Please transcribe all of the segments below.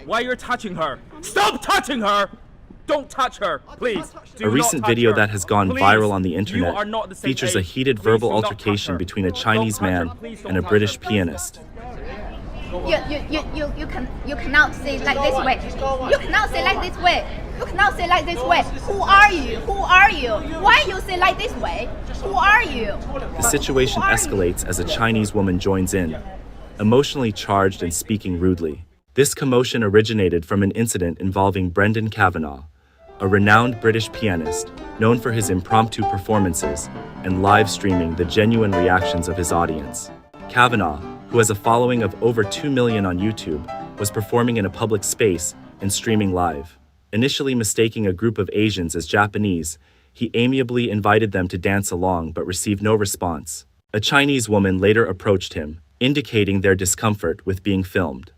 Why you're touching her? Stop touching her! Don't touch her, please. A recent video that has gone viral on the internet features a heated verbal altercation between a Chinese man and a British pianist. You cannot say like this way. You cannot say like this way. You cannot say like this way. Who are you? Who are you? Why you say like this way? Who are you? The situation escalates as a Chinese woman joins in, emotionally charged and speaking rudely. This commotion originated from an incident involving Brendan Kavanagh, a renowned British pianist known for his impromptu performances and live streaming the genuine reactions of his audience. Kavanagh, who has a following of over 2 million on YouTube, was performing in a public space and streaming live. Initially mistaking a group of Asians as Japanese, he amiably invited them to dance along but received no response. A Chinese woman later approached him, indicating their discomfort with being filmed.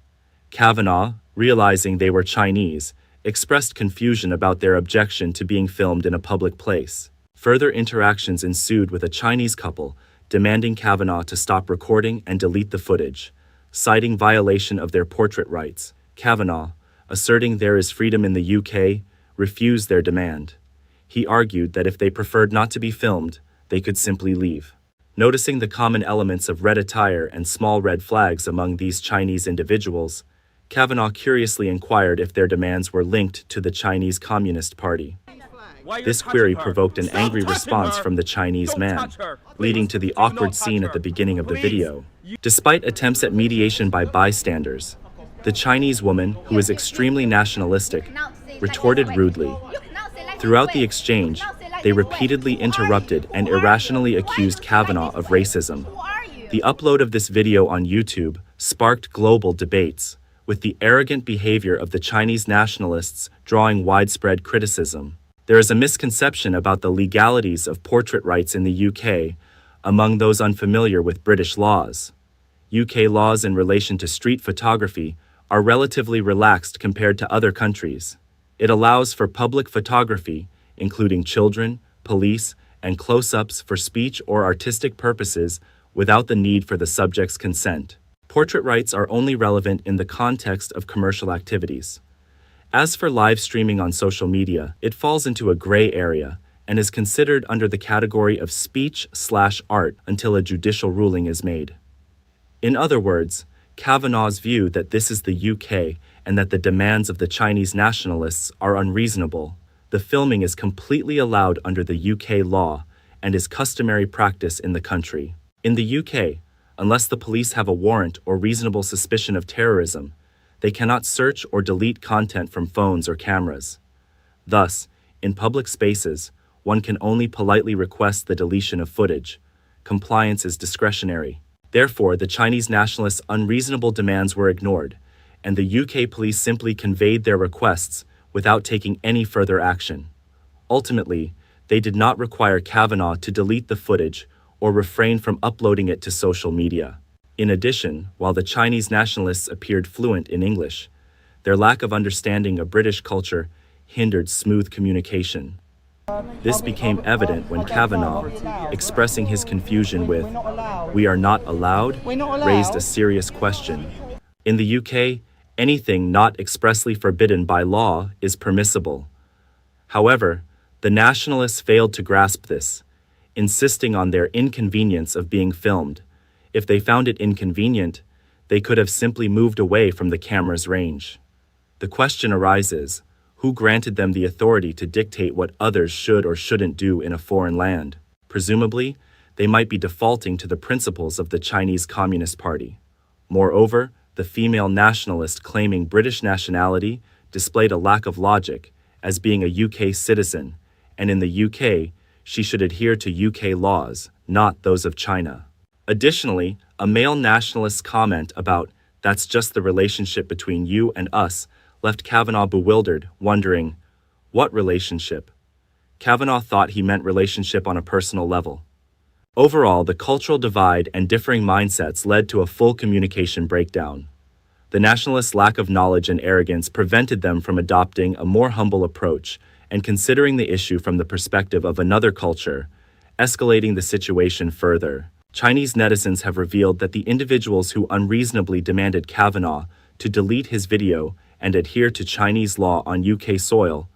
Kavanagh, realizing they were Chinese, expressed confusion about their objection to being filmed in a public place. Further interactions ensued with a Chinese couple, demanding Kavanagh to stop recording and delete the footage, citing violation of their portrait rights. Kavanagh, asserting there is freedom in the UK, refused their demand. He argued that if they preferred not to be filmed, they could simply leave. Noticing the common elements of red attire and small red flags among these Chinese individuals, Kavanagh curiously inquired if their demands were linked to the Chinese Communist Party. This query provoked an angry response from the Chinese man, leading to the awkward scene at the beginning of the video. Despite attempts at mediation by bystanders, the Chinese woman, who is extremely nationalistic, retorted rudely. Throughout the exchange, they repeatedly interrupted and irrationally accused Kavanagh of racism. The upload of this video on YouTube sparked global debates, with the arrogant behavior of the Chinese nationalists drawing widespread criticism. There is a misconception about the legalities of portrait rights in the UK among those unfamiliar with British laws. UK laws in relation to street photography are relatively relaxed compared to other countries. It allows for public photography, including children, police, and close-ups for speech or artistic purposes without the need for the subject's consent. Portrait rights are only relevant in the context of commercial activities. As for live streaming on social media, it falls into a gray area and is considered under the category of speech/art until a judicial ruling is made. In other words, Kavanagh's view that this is the UK and that the demands of the Chinese nationalists are unreasonable. The filming is completely allowed under the UK law and is customary practice in the country. In the UK, unless the police have a warrant or reasonable suspicion of terrorism, they cannot search or delete content from phones or cameras. Thus, in public spaces, one can only politely request the deletion of footage. Compliance is discretionary. Therefore, the Chinese nationalists' unreasonable demands were ignored, and the UK police simply conveyed their requests without taking any further action. Ultimately, they did not require Kavanagh to delete the footage or refrain from uploading it to social media. In addition, while the Chinese nationalists appeared fluent in English, their lack of understanding of British culture hindered smooth communication. This became evident when Kavanagh, expressing his confusion with "we are not allowed," raised a serious question. In the UK, anything not expressly forbidden by law is permissible. However, the nationalists failed to grasp this, insisting on their inconvenience of being filmed. If they found it inconvenient, they could have simply moved away from the camera's range. The question arises, who granted them the authority to dictate what others should or shouldn't do in a foreign land? Presumably, they might be defaulting to the principles of the Chinese Communist Party. Moreover, the female nationalist claiming British nationality displayed a lack of logic, as being a UK citizen, and in the UK, she should adhere to UK laws, not those of China. Additionally, a male nationalist's comment about "that's just the relationship between you and us" left Kavanagh bewildered, wondering, what relationship? Kavanagh thought he meant relationship on a personal level. Overall, the cultural divide and differing mindsets led to a full communication breakdown. The nationalists' lack of knowledge and arrogance prevented them from adopting a more humble approach and considering the issue from the perspective of another culture, escalating the situation further. Chinese netizens have revealed that the individuals who unreasonably demanded Kavanagh to delete his video and adhere to Chinese law on UK soil,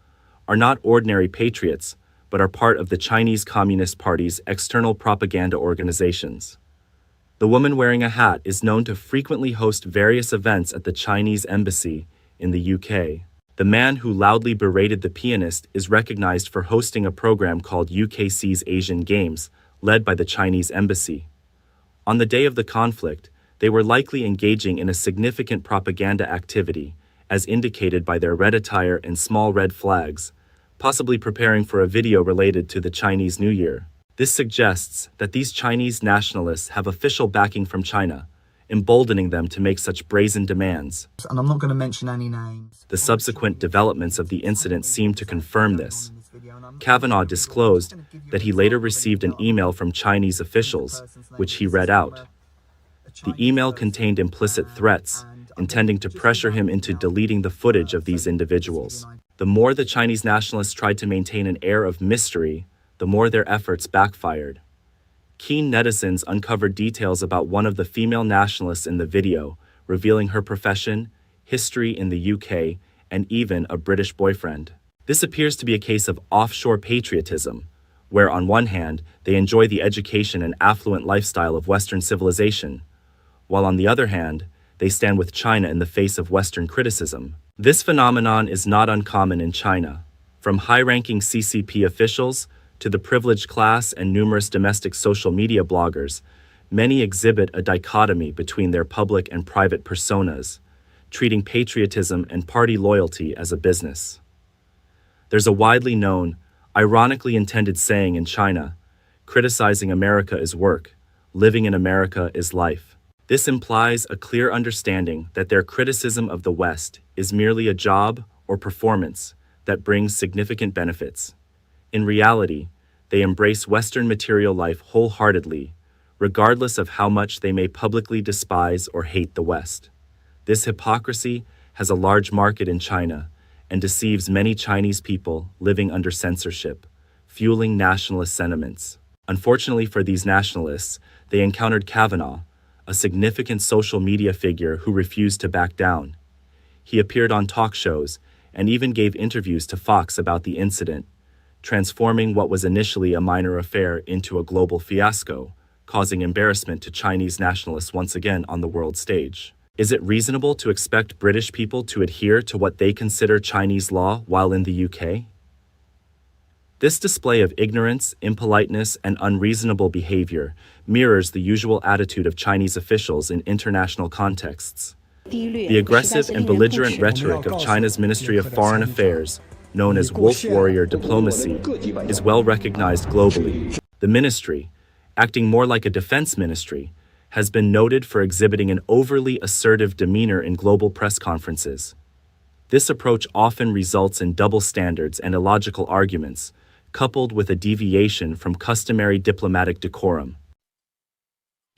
are not ordinary patriots, but are part of the Chinese Communist Party's external propaganda organizations. The woman wearing a hat is known to frequently host various events at the Chinese embassy in the UK. The man who loudly berated the pianist is recognized for hosting a program called UKC's Asian Games, led by the Chinese embassy. On the day of the conflict, they were likely engaging in a significant propaganda activity, as indicated by their red attire and small red flags, possibly preparing for a video related to the Chinese New Year. This suggests that these Chinese nationalists have official backing from China, emboldening them to make such brazen demands. And I'm not going to mention any names. The subsequent developments of the incident seem to confirm this. Kavanagh disclosed that he later received an email from Chinese officials, which he read out. The email contained implicit threats, intending to pressure him into deleting the footage of these individuals. The more the Chinese nationalists tried to maintain an air of mystery, the more their efforts backfired. Keen netizens uncovered details about one of the female nationalists in the video, revealing her profession, history in the UK, and even a British boyfriend. This appears to be a case of offshore patriotism, where on one hand, they enjoy the education and affluent lifestyle of Western civilization, while on the other hand, they stand with China in the face of Western criticism. This phenomenon is not uncommon in China. From high-ranking CCP officials to the privileged class and numerous domestic social media bloggers, many exhibit a dichotomy between their public and private personas, treating patriotism and party loyalty as a business. There's a widely known, ironically intended saying in China, criticizing America is work, living in America is life. This implies a clear understanding that their criticism of the West is merely a job or performance that brings significant benefits. In reality, they embrace Western material life wholeheartedly, regardless of how much they may publicly despise or hate the West. This hypocrisy has a large market in China and deceives many Chinese people living under censorship, fueling nationalist sentiments. Unfortunately for these nationalists, they encountered Kavanagh, a significant social media figure who refused to back down. He appeared on talk shows and even gave interviews to Fox about the incident, transforming what was initially a minor affair into a global fiasco, causing embarrassment to Chinese nationalists once again on the world stage. Is it reasonable to expect British people to adhere to what they consider Chinese law while in the UK? This display of ignorance, impoliteness, and unreasonable behavior mirrors the usual attitude of Chinese officials in international contexts. The aggressive and belligerent rhetoric of China's Ministry of Foreign Affairs, known as wolf warrior diplomacy, is well recognized globally. The ministry, acting more like a defense ministry, has been noted for exhibiting an overly assertive demeanor in global press conferences. This approach often results in double standards and illogical arguments, coupled with a deviation from customary diplomatic decorum.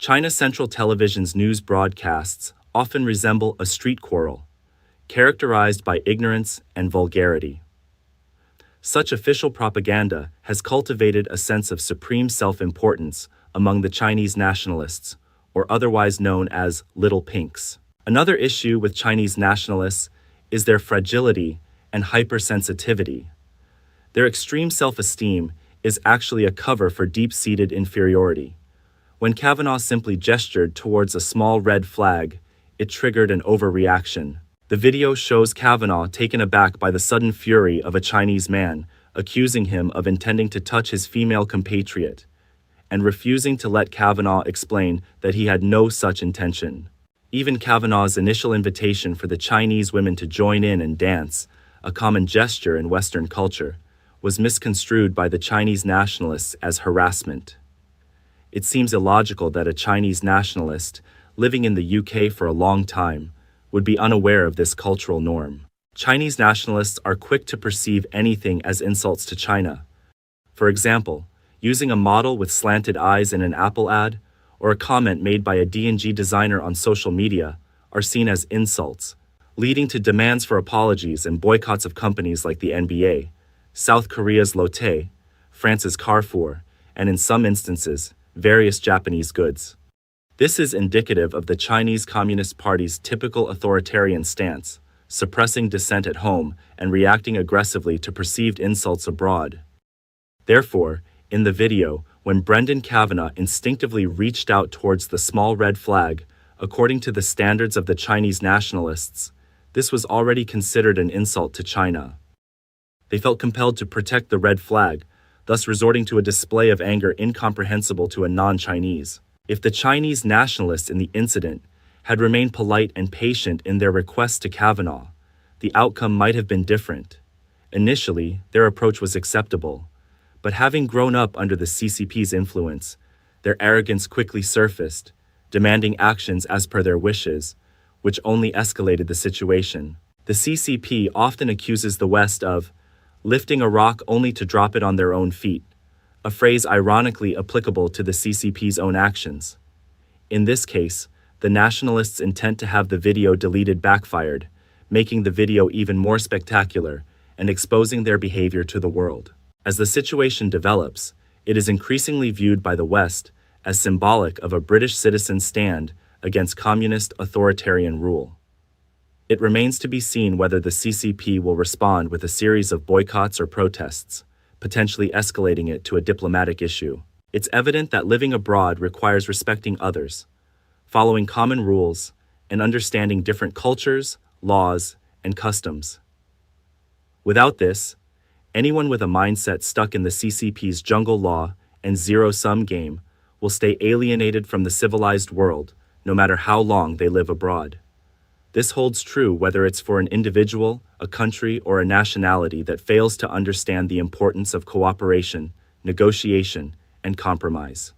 China Central Television's news broadcasts often resemble a street quarrel, characterized by ignorance and vulgarity. Such official propaganda has cultivated a sense of supreme self-importance among the Chinese nationalists, or otherwise known as Little Pinks. Another issue with Chinese nationalists is their fragility and hypersensitivity. Their extreme self-esteem is actually a cover for deep-seated inferiority. When Kavanagh simply gestured towards a small red flag, it triggered an overreaction. The video shows Kavanagh taken aback by the sudden fury of a Chinese man, accusing him of intending to touch his female compatriot, and refusing to let Kavanagh explain that he had no such intention. Even Kavanagh's initial invitation for the Chinese women to join in and dance, a common gesture in Western culture, was misconstrued by the Chinese nationalists as harassment. It seems illogical that a Chinese nationalist, living in the UK for a long time, would be unaware of this cultural norm. Chinese nationalists are quick to perceive anything as insults to China. For example, using a model with slanted eyes in an Apple ad, or a comment made by a D&G designer on social media, are seen as insults, leading to demands for apologies and boycotts of companies like the NBA, South Korea's Lotte, France's Carrefour, and in some instances, various Japanese goods. This is indicative of the Chinese Communist Party's typical authoritarian stance, suppressing dissent at home and reacting aggressively to perceived insults abroad. Therefore, in the video, when Brendan Kavanagh instinctively reached out towards the small red flag, according to the standards of the Chinese nationalists, this was already considered an insult to China. They felt compelled to protect the red flag, thus resorting to a display of anger incomprehensible to a non-Chinese. If the Chinese nationalists in the incident had remained polite and patient in their request to Kavanagh, the outcome might have been different. Initially, their approach was acceptable, but having grown up under the CCP's influence, their arrogance quickly surfaced, demanding actions as per their wishes, which only escalated the situation. The CCP often accuses the West of lifting a rock only to drop it on their own feet, a phrase ironically applicable to the CCP's own actions. In this case, the nationalists' intent to have the video deleted backfired, making the video even more spectacular and exposing their behavior to the world. As the situation develops, it is increasingly viewed by the West as symbolic of a British citizen's stand against communist authoritarian rule. It remains to be seen whether the CCP will respond with a series of boycotts or protests, potentially escalating it to a diplomatic issue. It's evident that living abroad requires respecting others, following common rules, and understanding different cultures, laws, and customs. Without this, anyone with a mindset stuck in the CCP's jungle law and zero-sum game will stay alienated from the civilized world, no matter how long they live abroad. This holds true whether it's for an individual, a country, or a nationality that fails to understand the importance of cooperation, negotiation, and compromise.